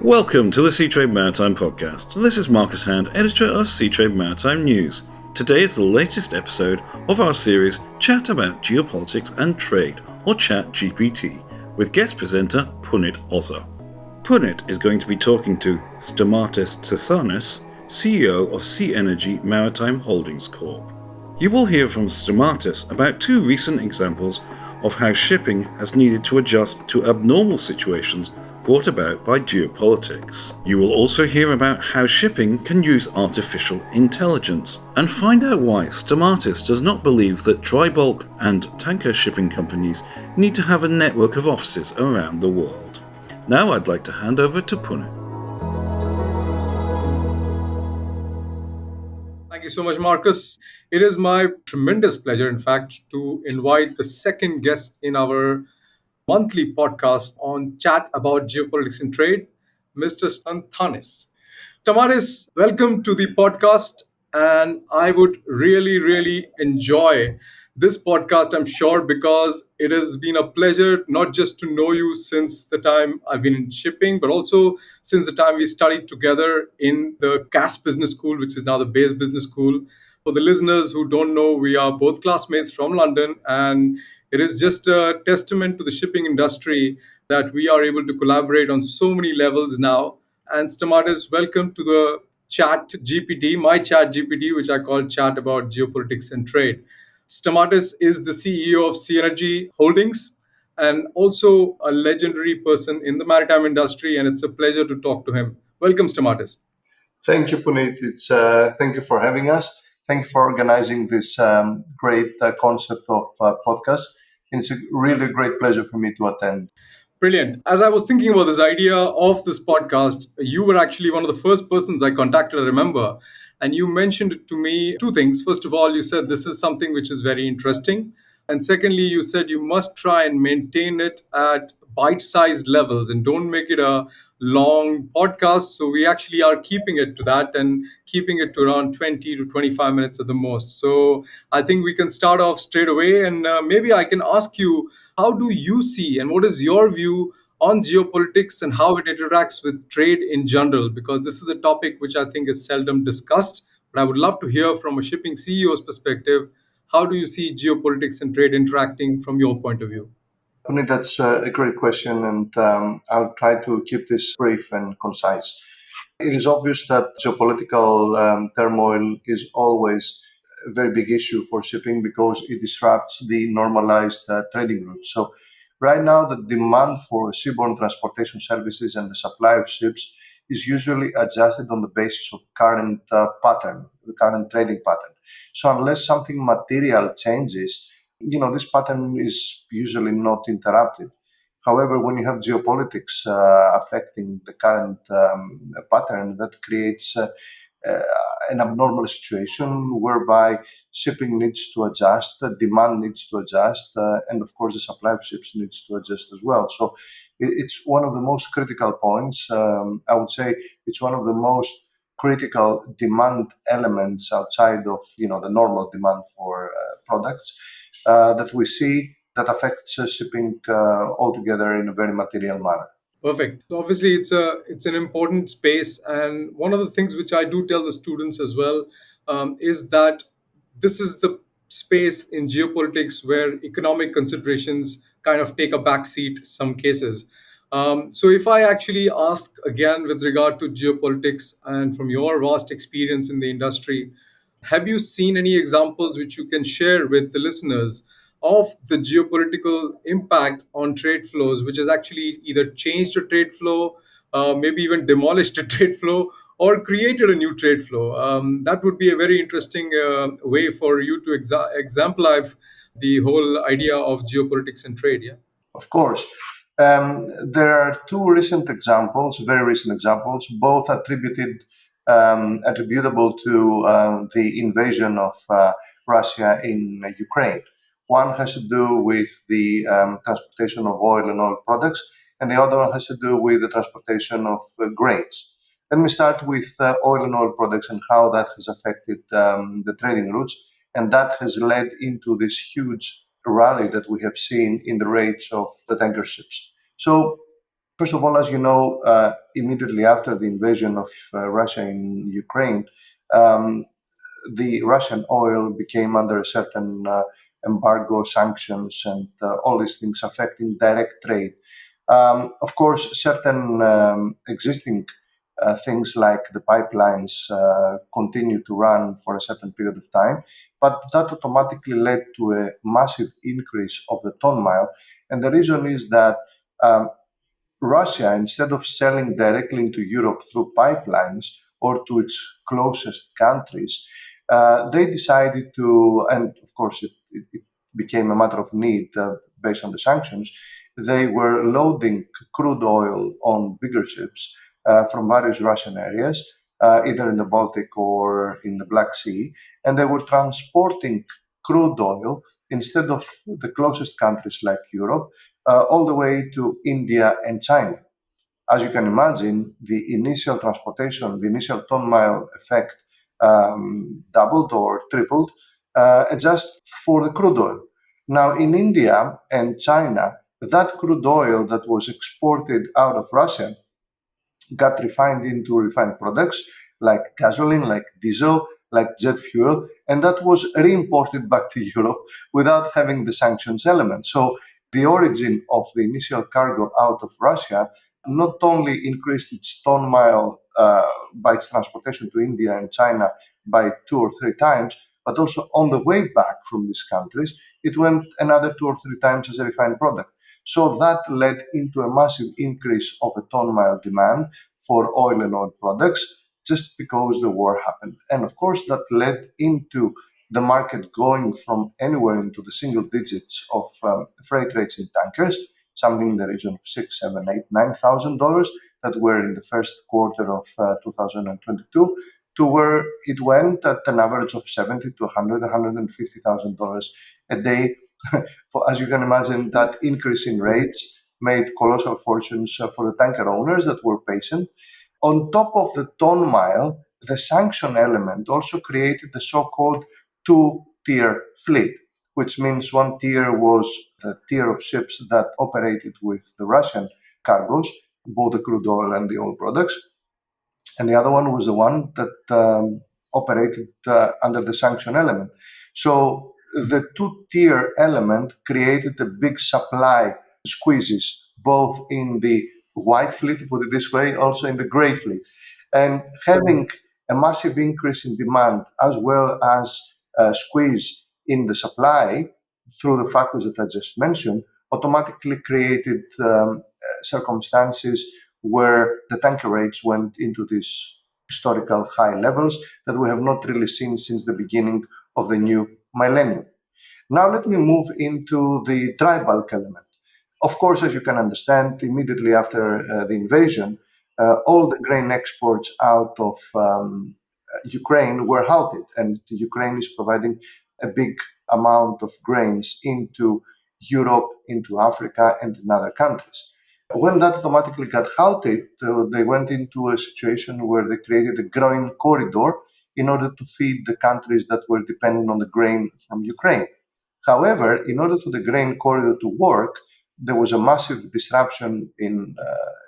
Welcome to the Seatrade Maritime Podcast. This is Marcus Hand, editor of Seatrade Maritime News. Today is the latest episode of our series Chat About Geopolitics and Trade, or Chat GPT, with guest presenter Punit Oza. Punit is going to be talking to Stamatis Tsantanis, CEO of Seanergy Maritime Holdings Corp. You will hear from Stamatis about two recent examples of how shipping has needed to adjust to abnormal situations brought about by geopolitics. You will also hear about how shipping can use artificial intelligence, and find out why Stamatis does not believe that dry bulk and tanker shipping companies need to have a network of offices around the world. Now I'd like to hand over to Punit. Thank you so much, Marcus. It is my tremendous pleasure, in fact, to invite the second guest in our monthly podcast on Chat About Geopolitics and Trade, Mr. Tsantanis. Stamatis, welcome to the podcast. And I would really enjoy this podcast, I'm sure, because it has been a pleasure not just to know you since the time I've been in shipping, but also since the time we studied together in the CAS Business School, which is now the Base Business School. For the listeners who don't know, we are both classmates from London, and it is just a testament to the shipping industry that we are able to collaborate on so many levels now. And Stamatis, welcome to the Chat GPT, my Chat GPT, which I call Chat About Geopolitics and Trade. Stamatis is the CEO of Seanergy Holdings and also a legendary person in the maritime industry, and it's a pleasure to talk to him. Welcome, Stamatis. Thank you, Punit. Thank you for having us. Thank you for organizing this great concept of podcast. And it's a really great pleasure for me to attend. Brilliant. As I was thinking about this idea of this podcast, you were actually one of the first persons I contacted, I remember. And you mentioned it to me two things. First of all, you said this is something which is very interesting. And secondly, you said you must try and maintain it at bite sized levels and don't make it a long podcast. So we actually are keeping it to that and keeping it to around 20 to 25 minutes at the most. So I think we can start off straight away. And maybe I can ask you, how do you see and what is your view on geopolitics and how it interacts with trade in general? Because this is a topic which I think is seldom discussed, but I would love to hear from a shipping CEO's perspective. How do you see geopolitics and trade interacting from your point of view? Punit, that's a great question, and I'll try to keep this brief and concise. It is obvious that geopolitical turmoil is always a very big issue for shipping because it disrupts the normalized trading routes. So, right now, the demand for seaborne transportation services and the supply of ships is usually adjusted on the basis of current pattern, the current trading pattern. So, unless something material changes, this pattern is usually not interrupted. However, when you have geopolitics affecting the current pattern, that creates uh, an abnormal situation whereby shipping needs to adjust, the demand needs to adjust, and of course the supply of ships needs to adjust as well. So it's one of the most critical points. I would say it's one of the most critical demand elements outside of the normal demand for products that we see that affects shipping altogether in a very material manner. Perfect. So obviously, it's an important space, and one of the things which I do tell the students as well is that this is the space in geopolitics where economic considerations kind of take a backseat some cases. So if I actually ask again with regard to geopolitics and from your vast experience in the industry, have you seen any examples which you can share with the listeners of the geopolitical impact on trade flows, which has actually either changed a trade flow, maybe even demolished a trade flow, or created a new trade flow? That would be a very interesting way for you to exemplify the whole idea of geopolitics and trade. Yeah. Of course. There are two recent examples, very recent examples, both attributable to the invasion of Russia in Ukraine. One has to do with the transportation of oil and oil products, and the other one has to do with the transportation of grains. Let me start with oil and oil products and how that has affected the trading routes, and that has led into this huge rally that we have seen in the rates of the tanker ships. So First of all, as you know, immediately after the invasion of Russia in Ukraine, um, the Russian oil became under a certain embargo, sanctions, and all these things affecting direct trade. Of course, certain existing things like the pipelines continue to run for a certain period of time, but that automatically led to a massive increase of the ton mile. And the reason is that um, Russia, instead of selling directly into Europe through pipelines or to its closest countries, they decided to, and of course it became a matter of need based on the sanctions, they were loading crude oil on bigger ships from various Russian areas, either in the Baltic or in the Black Sea, and they were transporting crude oil instead of the closest countries like Europe all the way to India and China. As you can imagine, the initial transportation, the initial ton mile effect doubled or tripled just for the crude oil. Now, in India and China, that crude oil that was exported out of Russia got refined into refined products like gasoline, like diesel, like jet fuel, and that was re-imported back to Europe without having the sanctions element. So the origin of the initial cargo out of Russia not only increased its ton mile by its transportation to India and China by 2 or 3 times, but also on the way back from these countries, it went another 2 or 3 times as a refined product. So that led into a massive increase of a ton mile demand for oil and oil products just because the war happened. And of course, that led into the market going from anywhere into the single digits of freight rates in tankers, something in the region of $6, $7, $8, $9,000 that were in the first quarter of 2022, to where it went at an average of $70 to $150,000 a day. As you can imagine, that increase in rates made colossal fortunes for the tanker owners that were patient. On top of the ton mile, the sanction element also created the so-called two-tier fleet, which means one tier was the tier of ships that operated with the Russian cargoes, both the crude oil and the oil products, and the other one was the one that operated under the sanction element. So the two-tier element created a big supply squeezes, both in the white fleet, put it this way, also in the gray fleet. And having a massive increase in demand as well as a squeeze in the supply through the factors that I just mentioned automatically created circumstances where the tanker rates went into these historical high levels that we have not really seen since the beginning of the new millennium. Now, let me move into the dry bulk element. Of course, as you can understand, immediately after the invasion, all the grain exports out of Ukraine were halted, and Ukraine is providing a big amount of grains into Europe, into Africa, and in other countries. When that automatically got halted, they went into a situation where they created a grain corridor in order to feed the countries that were dependent on the grain from Ukraine. However, in order for the grain corridor to work, there was a massive disruption in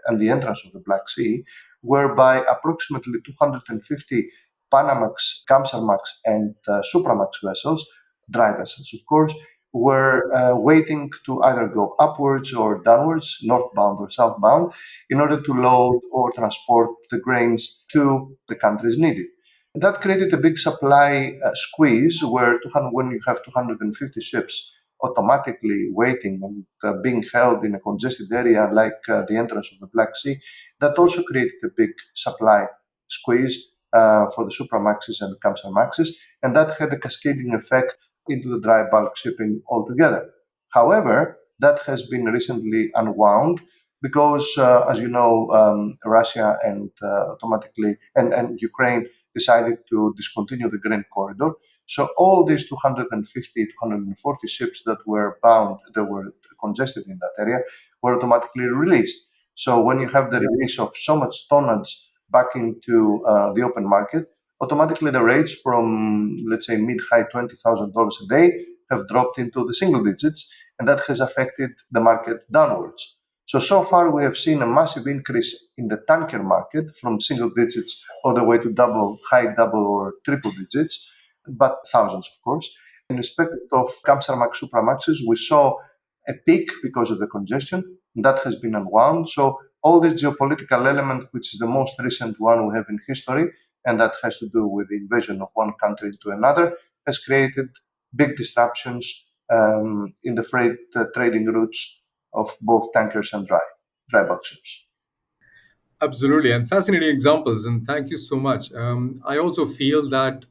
and the entrance of the Black Sea, whereby approximately 250 Panamax, Kamsarmax, and Supramax vessels, dry vessels, of course, were waiting to either go upwards or downwards, northbound or southbound, in order to load or transport the grains to the countries needed. That created a big supply squeeze where when you have 250 ships automatically waiting and being held in a congested area like the entrance of the Black Sea, that also created a big supply squeeze for the Supramaxes and the Kamsarmaxes, and that had a cascading effect into the dry bulk shipping altogether. However, that has been recently unwound because, as you know, Russia and automatically and Ukraine decided to discontinue the grain corridor. So all these 250, 240 ships that were bound, that were congested in that area, were automatically released. So when you have the release of so much tonnage back into the open market, automatically the rates from, let's say, mid-high $20,000 a day have dropped into the single digits, and that has affected the market downwards. So far we have seen a massive increase in the tanker market from single digits all the way to high double or triple digits, but thousands, of course. In respect of Kamsarmax Supramaxes, we saw a peak because of the congestion that has been unwound. So all this geopolitical element, which is the most recent one we have in history, and that has to do with the invasion of one country to another, has created big disruptions in the freight trading routes of both tankers and dry bulk ships. Absolutely, and fascinating examples, and thank you so much. I also feel that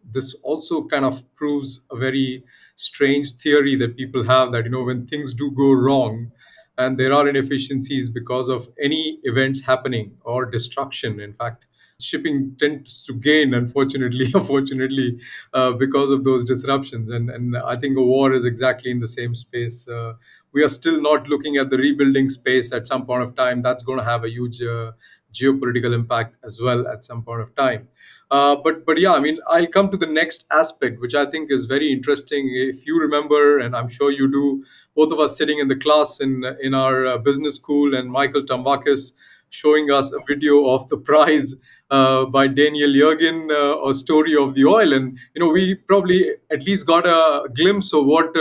this also kind of proves a very strange theory that people have, that when things do go wrong and there are inefficiencies because of any events happening or destruction. In fact, shipping tends to gain, unfortunately, unfortunately, because of those disruptions. And I think a war is exactly in the same space. We are still not looking at the rebuilding space at some point of time. That's going to have a huge geopolitical impact as well at some point of time. But yeah, I mean, I'll come to the next aspect, which I think is very interesting. If you remember, and I'm sure you do, both of us sitting in the class in our business school, and Michael Tambakis showing us a video of the prize by Daniel Yergin, a story of the oil. And we probably at least got a glimpse of what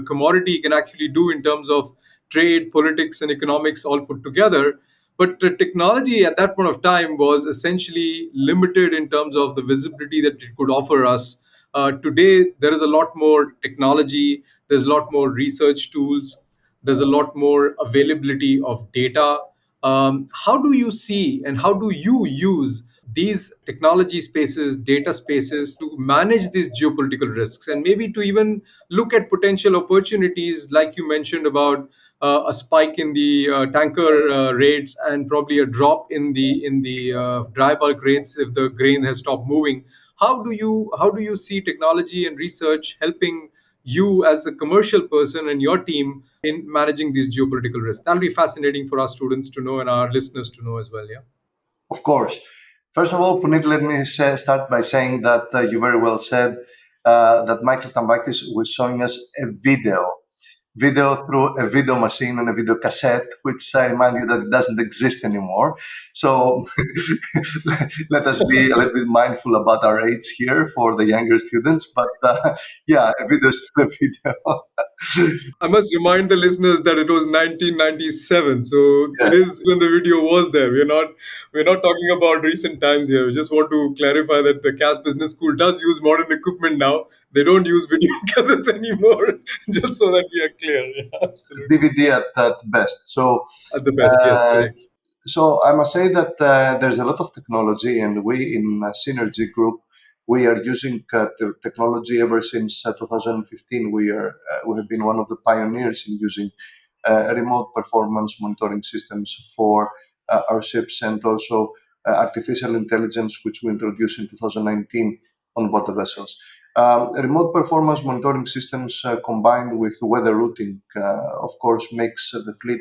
commodity can actually do in terms of trade, politics, and economics all put together. But the technology at that point of time was essentially limited in terms of the visibility that it could offer us. Today, there is a lot more technology, there's a lot more research tools, there's a lot more availability of data. How do you see and how do you use these technology spaces, data spaces, to manage these geopolitical risks, and maybe to even look at potential opportunities, like you mentioned about a spike in the tanker rates, and probably a drop in the dry bulk rates if the grain has stopped moving? How do you see technology and research helping you as a commercial person and your team in managing these geopolitical risks? That'll be fascinating for our students to know and our listeners to know as well. Yeah. Of course. First of all, Punit, let me start by saying that you very well said that Michael Tambakis was showing us a video through a video machine and a video cassette, which I remind you that it doesn't exist anymore. So let us be a little bit mindful about our age here for the younger students. But yeah, a video is still a video. I must remind the listeners that it was 1997, so Yeah. it is when the video was there. We're not talking about recent times here. We just want to clarify that the CAS Business School does use modern equipment now. They don't use video cassettes anymore, just so that we are clear. Yeah, absolutely. DVD at best. So At the best, yes, uh, correct. So I must say that there's a lot of technology, and we in Seanergy Group, we are using the technology ever since 2015. We have been one of the pioneers in using remote performance monitoring systems for our ships, and also artificial intelligence, which we introduced in 2019 on board the vessels. Remote performance monitoring systems combined with weather routing, of course, makes the fleet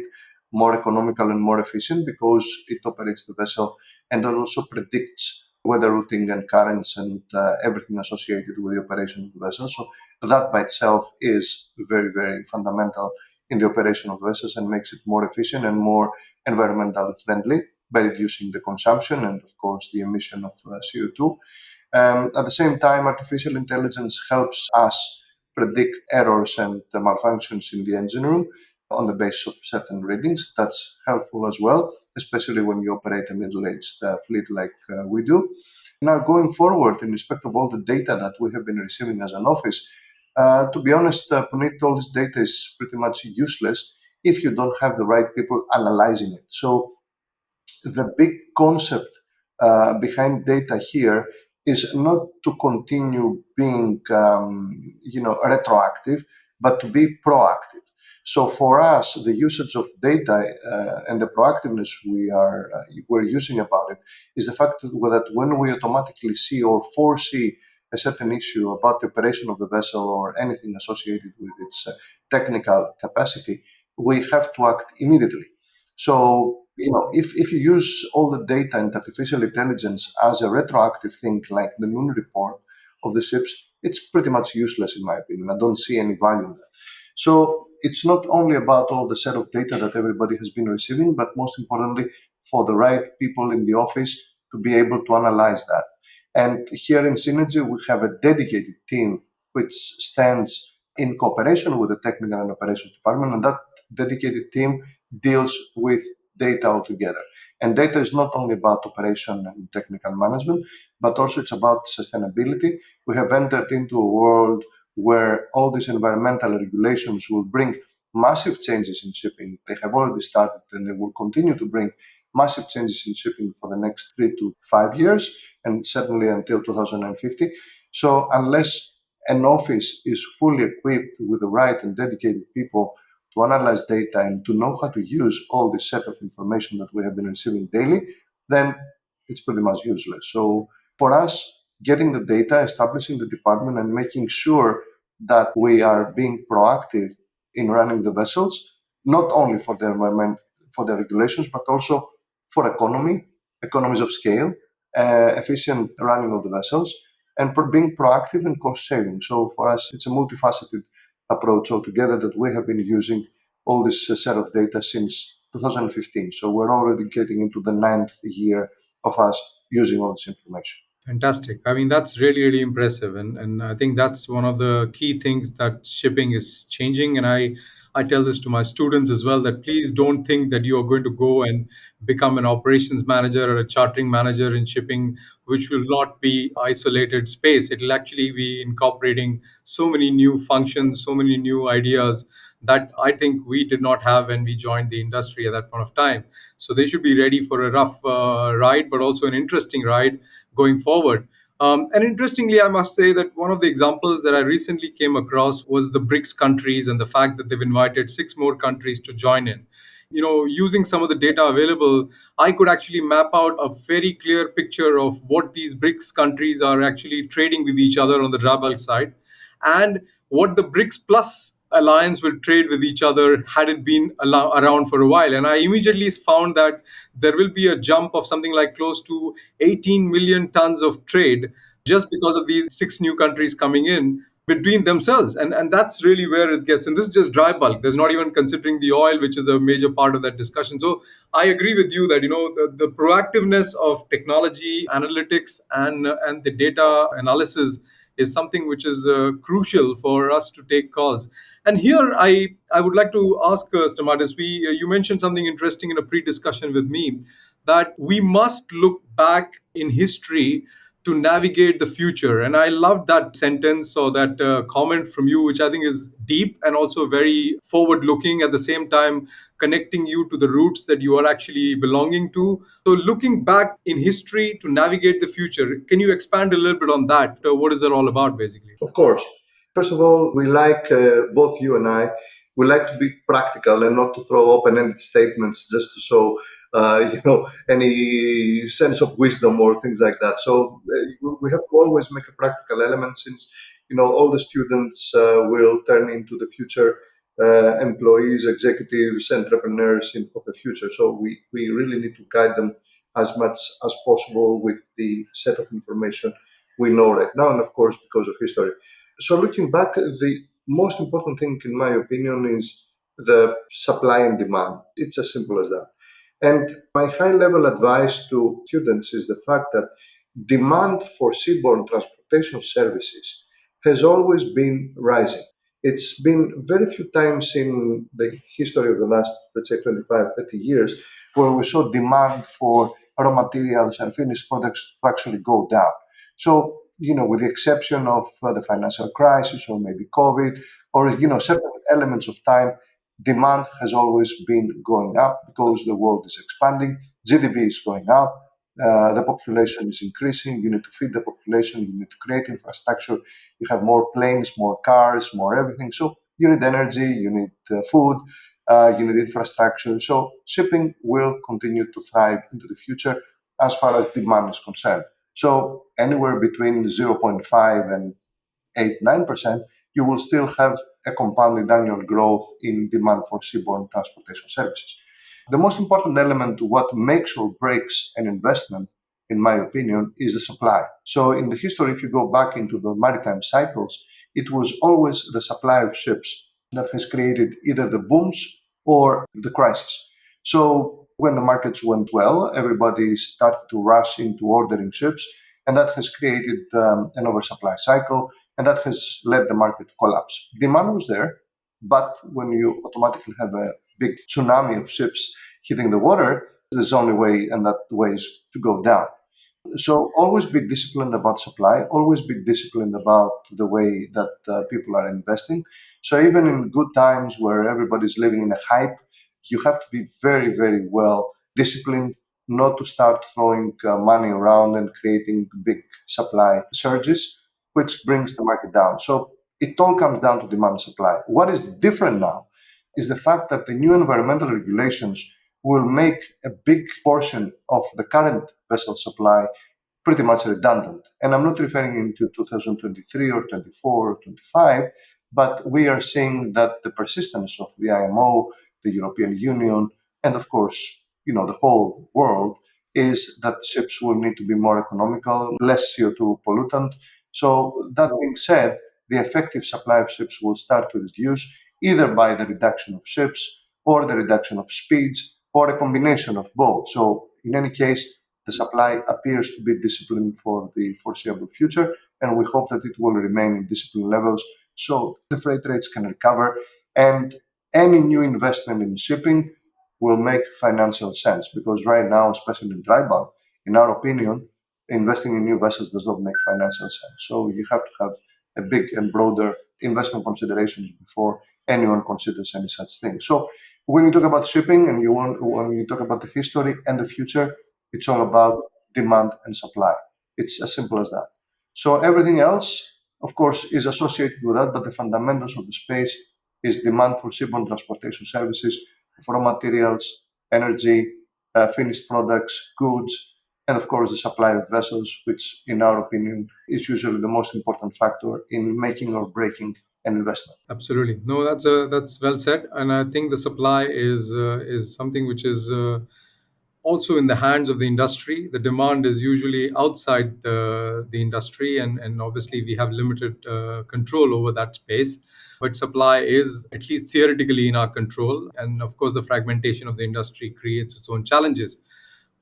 more economical and more efficient because it operates the vessel and it also predicts weather routing and currents and everything associated with the operation of the vessel. So that by itself is very, very fundamental in the operation of vessels and makes it more efficient and more environmental friendly by reducing the consumption and, of course, the emission of CO2. At the same time, artificial intelligence helps us predict errors and malfunctions in the engine room on the basis of certain readings. That's helpful as well, especially when you operate a middle-aged fleet like we do. Now, going forward, in respect of all the data that we have been receiving as an office, to be honest, Punit, all this data is pretty much useless if you don't have the right people analyzing it. So the big concept behind data here is not to continue being, retroactive, but to be proactive. So for us, the usage of data and the proactiveness we're using about it is the fact that when we automatically see or foresee a certain issue about the operation of the vessel or anything associated with its technical capacity, we have to act immediately. So, if you use all the data and artificial intelligence as a retroactive thing, like the noon report of the ships, it's pretty much useless in my opinion. I don't see any value in that. So it's not only about all the set of data that everybody has been receiving, but most importantly, for the right people in the office to be able to analyze that. And here in Synergy, we have a dedicated team which stands in cooperation with the technical and operations department, and that dedicated team deals with data altogether. And data is not only about operation and technical management, but also it's about sustainability. We have entered into a world where all these environmental regulations will bring massive changes in shipping. They have already started and they will continue to bring massive changes in shipping for the next 3 to 5 years and certainly until 2050. So unless an office is fully equipped with the right and dedicated people to analyze data and to know how to use all this set of information that we have been receiving daily, then it's pretty much useless. So for us, getting the data, establishing the department, and making sure that we are being proactive in running the vessels, not only for the environment, for the regulations, but also for economies of scale, efficient running of the vessels, and being proactive and cost saving. So for us, it's a multifaceted approach altogether that we have been using all this set of data since 2015. So we're already getting into the ninth year of us using all this information. Fantastic. I mean, that's really, really impressive. And I think that's one of the key things that shipping is changing. And I tell this to my students as well, that please don't think that you are going to go and become an operations manager or a chartering manager in shipping, which will not be isolated space. It will actually be incorporating so many new functions, so many new ideas that I think we did not have when we joined the industry at that point of time. So they should be ready for a rough ride, but also an interesting ride going forward. And interestingly, I must say that one of the examples that I recently came across was the BRICS countries and the fact that they've invited six more countries to join in. Using some of the data available, I could actually map out a very clear picture of what these BRICS countries are actually trading with each other on the dry bulk side, and what the BRICS Plus alliance will trade with each other had it been around for a while. And I immediately found that there will be a jump of something like close to 18 million tons of trade just because of these six new countries coming in between themselves. And that's really where it gets. And this is just dry bulk. There's not even considering the oil, which is a major part of that discussion. So I agree with you that, the proactiveness of technology, analytics, and the data analysis is something which is crucial for us to take calls. And here I would like to ask Stamatis, you mentioned something interesting in a pre-discussion with me, that we must look back in history to navigate the future. And I love that sentence or that comment from you, which I think is deep and also very forward looking, at the same time connecting you to the roots that you are actually belonging to. So looking back in history to navigate the future, can you expand a little bit on that? What is it all about, basically? Of course. First of all, we like, both you and I, we like to be practical and not to throw open-ended statements just to show, any sense of wisdom or things like that. So we have to always make a practical element since, all the students will turn into the future employees, executives, entrepreneurs of the future. So we really need to guide them as much as possible with the set of information we know right now, and of course, because of history. So looking back, the most important thing, in my opinion, is the supply and demand. It's as simple as that. And my high-level advice to students is the fact that demand for seaborne transportation services has always been rising. It's been very few times in the history of the last, let's say, 25, 30 years, where we saw demand for raw materials and finished products to actually go down. So, with the exception of the financial crisis or maybe COVID or, certain elements of time, demand has always been going up because the world is expanding, GDP is going up, the population is increasing, you need to feed the population, you need to create infrastructure, you have more planes, more cars, more everything. So you need energy, you need food, you need infrastructure. So shipping will continue to thrive into the future as far as demand is concerned. So anywhere between zero point 0.5 and 8-9%, you will still have a compounded annual growth in demand for seaborne transportation services. The most important element to what makes or breaks an investment, in my opinion, is the supply. So in the history, if you go back into the maritime cycles, it was always the supply of ships that has created either the booms or the crisis. So when the markets went well, everybody started to rush into ordering ships, and that has created an oversupply cycle, and that has led the market to collapse. Demand was there, but when you automatically have a big tsunami of ships hitting the water, there's only way, and that way is to go down. So always be disciplined about supply, always be disciplined about the way that people are investing. So even in good times where everybody's living in a hype, you have to be very, very well disciplined not to start throwing money around and creating big supply surges, which brings the market down. So it all comes down to demand and supply. What is different now is the fact that the new environmental regulations will make a big portion of the current vessel supply pretty much redundant. And I'm not referring into 2023 or 24 or 25, but we are seeing that the persistence of the IMO, the European Union, and of course, the whole world is that ships will need to be more economical, less CO2 pollutant. So that being said, the effective supply of ships will start to reduce either by the reduction of ships or the reduction of speeds or a combination of both. So in any case, the supply appears to be disciplined for the foreseeable future, and we hope that it will remain in disciplined levels so the freight rates can recover and any new investment in shipping will make financial sense, because right now, especially in dry bulk, in our opinion, investing in new vessels does not make financial sense. So you have to have a big and broader investment considerations before anyone considers any such thing. So when you talk about shipping and when you talk about the history and the future, it's all about demand and supply. It's as simple as that. So everything else, of course, is associated with that, but the fundamentals of the space is demand for seaborne transportation services, for raw materials, energy, finished products, goods, and of course the supply of vessels, which in our opinion is usually the most important factor in making or breaking an investment. Absolutely. No, that's well said, and I think the supply is something which is also in the hands of the industry. The demand is usually outside the industry, and obviously we have limited control over that space. But supply is at least theoretically in our control, and of course the fragmentation of the industry creates its own challenges.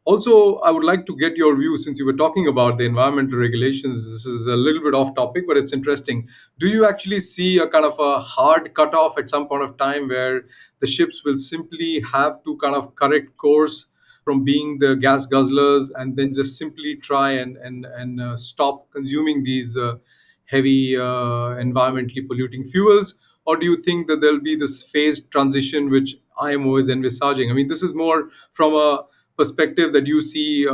Also, I would like to get your view, since you were talking about the environmental regulations. This is a little bit off topic, but it's interesting. Do you actually see a kind of a hard cutoff at some point of time where the ships will simply have to kind of correct course from being the gas guzzlers and then just simply try and stop consuming these heavy environmentally polluting fuels? Or do you think that there'll be this phased transition which IMO is envisaging? I mean, this is more from a perspective that you see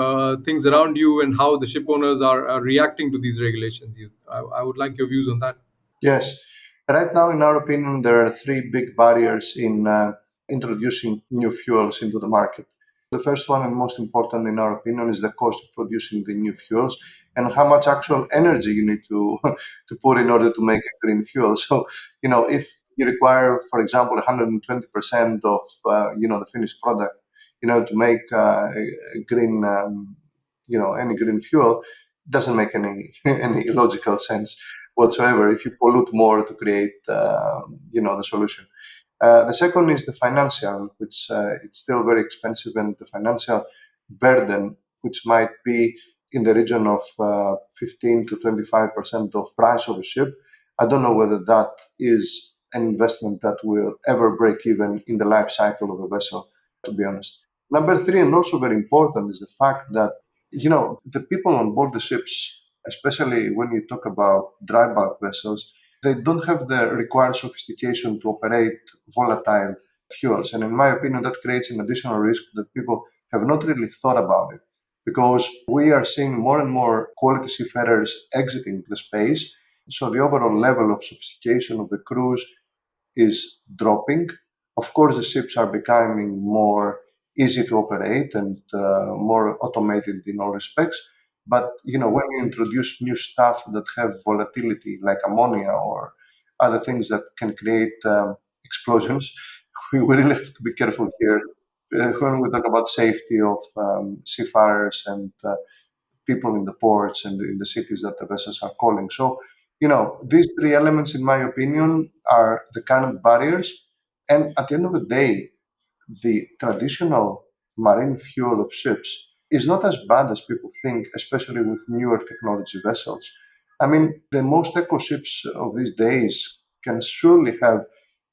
things around you and how the ship owners are reacting to these regulations. I would like your views on that. Yes. Right now, in our opinion, there are three big barriers in introducing new fuels into the market. The first one, and most important in our opinion, is the cost of producing the new fuels and how much actual energy you need to to put in order to make a green fuel. So, if you require, for example, 120% of the finished product, to make a green, any green fuel, doesn't make any any logical sense whatsoever if you pollute more to create the solution. The second is the financial, which it's still very expensive, and the financial burden, which might be in the region of 15 to 25% of price of a ship. I don't know whether that is an investment that will ever break even in the life cycle of a vessel, to be honest. Number three, and also very important, is the fact that the people on board the ships, especially when you talk about dry bulk vessels, they don't have the required sophistication to operate volatile fuels. And in my opinion, that creates an additional risk that people have not really thought about it, because we are seeing more and more quality seafarers exiting the space. So the overall level of sophistication of the crews is dropping. Of course, the ships are becoming more easy to operate and more automated in all respects. But when you introduce new stuff that have volatility, like ammonia or other things that can create explosions, we really have to be careful here when we talk about safety of seafarers and people in the ports and in the cities that the vessels are calling. So, These three elements, in my opinion, are the kind of barriers. And at the end of the day, the traditional marine fuel of ships is not as bad as people think, especially with newer technology vessels. I mean, the most eco ships of these days can surely have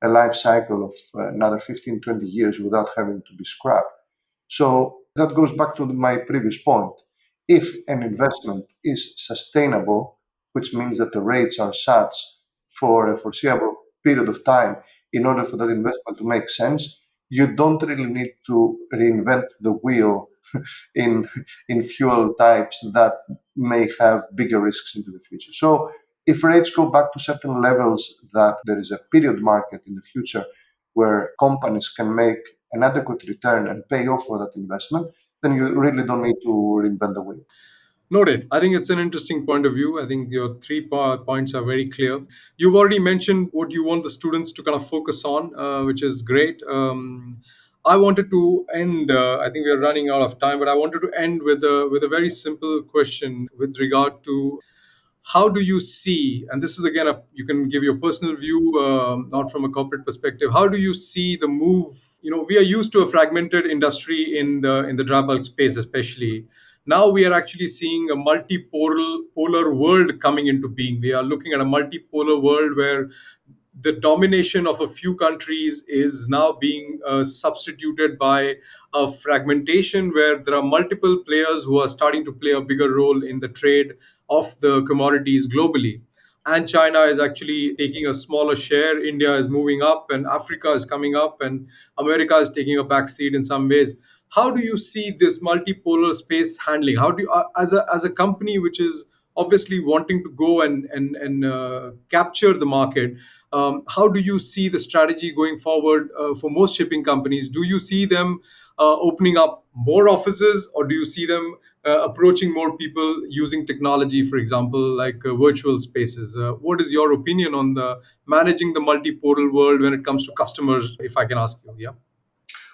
a life cycle of another 15, 20 years without having to be scrapped. So that goes back to my previous point. If an investment is sustainable, which means that the rates are such for a foreseeable period of time, in order for that investment to make sense, you don't really need to reinvent the wheel in fuel types that may have bigger risks into the future. So if rates go back to certain levels, that there is a period market in the future where companies can make an adequate return and pay off for that investment, then you really don't need to reinvent the wheel. Noted. I think it's an interesting point of view. I think your three points are very clear. You've already mentioned what you want the students to kind of focus on, which is great. I wanted to end. I think we are running out of time, but I wanted to end with a very simple question with regard to how do you see, and this is again you can give your personal view, not from a corporate perspective. How do you see the move? We are used to a fragmented industry in the dry bulk space, especially. Now we are actually seeing a multipolar polar world coming into being. We are looking at a multipolar world where the domination of a few countries is now being substituted by a fragmentation where there are multiple players who are starting to play a bigger role in the trade of the commodities globally. And China is actually taking a smaller share. India is moving up, and Africa is coming up, and America is taking a back seat in some ways. How do you see this multipolar space handling? How do you, as a company which is obviously wanting to go and capture the market, how do you see the strategy going forward for most shipping companies? Do you see them opening up more offices, or do you see them approaching more people using technology, for example, like virtual spaces? What is your opinion on the managing the multiportal world when it comes to customers, if I can ask you? Yeah.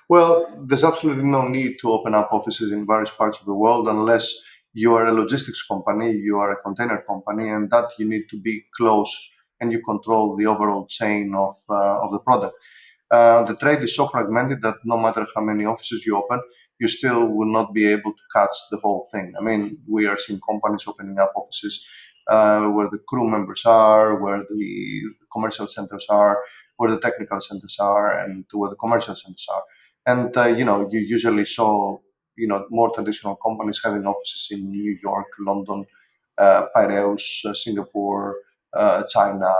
Well, there's absolutely no need to open up offices in various parts of the world unless you are a logistics company, you are a container company, and that you need to be close and you control the overall chain of the product. The trade is so fragmented that no matter how many offices you open, you still will not be able to catch the whole thing. I mean, we are seeing companies opening up offices where the crew members are, where the commercial centers are, where the technical centers are, and where the commercial centers are. And you usually saw more traditional companies having offices in New York, London, Piraeus, Singapore, China,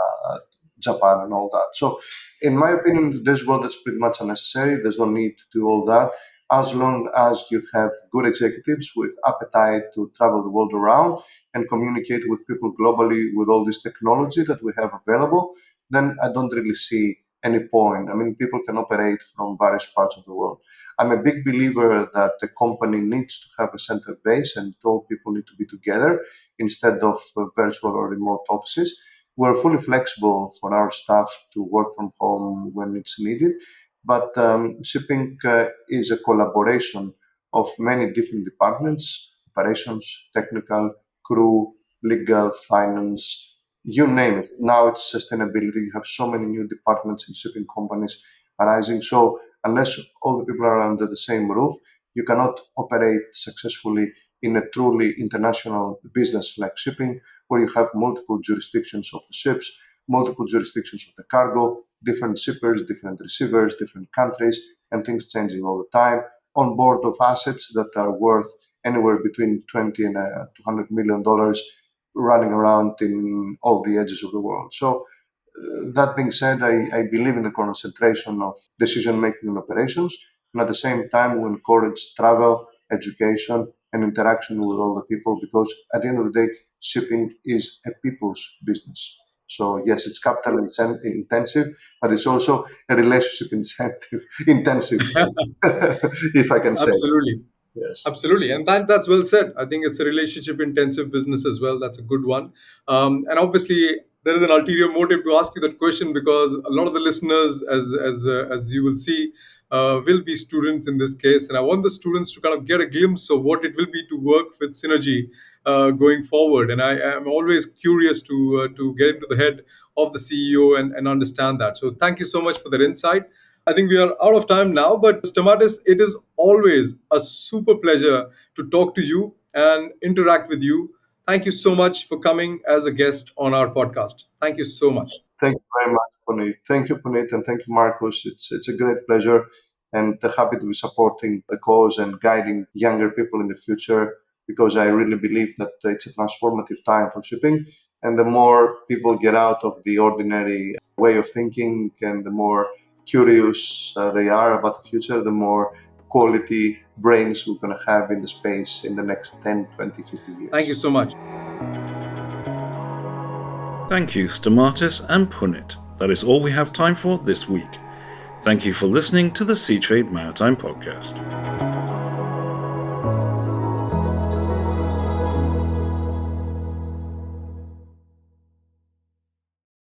Japan, and all that. So, in my opinion, this world is pretty much unnecessary. There's no need to do all that. As long as you have good executives with appetite to travel the world around and communicate with people globally with all this technology that we have available, then I don't really see any point. I mean, people can operate from various parts of the world. I'm a big believer that the company needs to have a center base and all people need to be together instead of virtual or remote offices. We're fully flexible for our staff to work from home when it's needed, but shipping is a collaboration of many different departments: operations, technical, crew, legal, finance, you name it. Now it's sustainability. You have so many new departments in shipping companies arising. So unless all the people are under the same roof, you cannot operate successfully in a truly international business like shipping, where you have multiple jurisdictions of the ships, multiple jurisdictions of the cargo, different shippers, different receivers, different countries, and things changing all the time. On board of assets that are worth anywhere between 20 and $200 million running around in all the edges of the world. So, that being said, I believe in the concentration of decision making and operations, and at the same time, we encourage travel, education, and interaction with all the people because at the end of the day, shipping is a people's business. So, yes, it's capital intensive, but it's also a relationship incentive, intensive, if I can say. Absolutely. Yes. Absolutely, and that's well said. I think it's a relationship intensive business as well. That's a good one. And obviously, there is an ulterior motive to ask you that question because a lot of the listeners, as you will see, will be students in this case. And I want the students to kind of get a glimpse of what it will be to work with Seanergy going forward. And I am always curious to get into the head of the CEO and understand that. So thank you so much for that insight. I think we are out of time now, but Stamatis, it is always a super pleasure to talk to you and interact with you. Thank you so much for coming as a guest on our podcast. Thank you so much. Thank you very much, Punit. Thank you, Punit, and thank you, Marcus. It's a great pleasure, and happy to be supporting the cause and guiding younger people in the future, because I really believe that it's a transformative time for shipping. And the more people get out of the ordinary way of thinking, and the more curious they are about the future, the more quality brains we're going to have in the space in the next 10, 20, 50 years. Thank you so much. Thank you, Stamatis and Punit. That is all we have time for this week. Thank you for listening to the Sea Trade Maritime Podcast.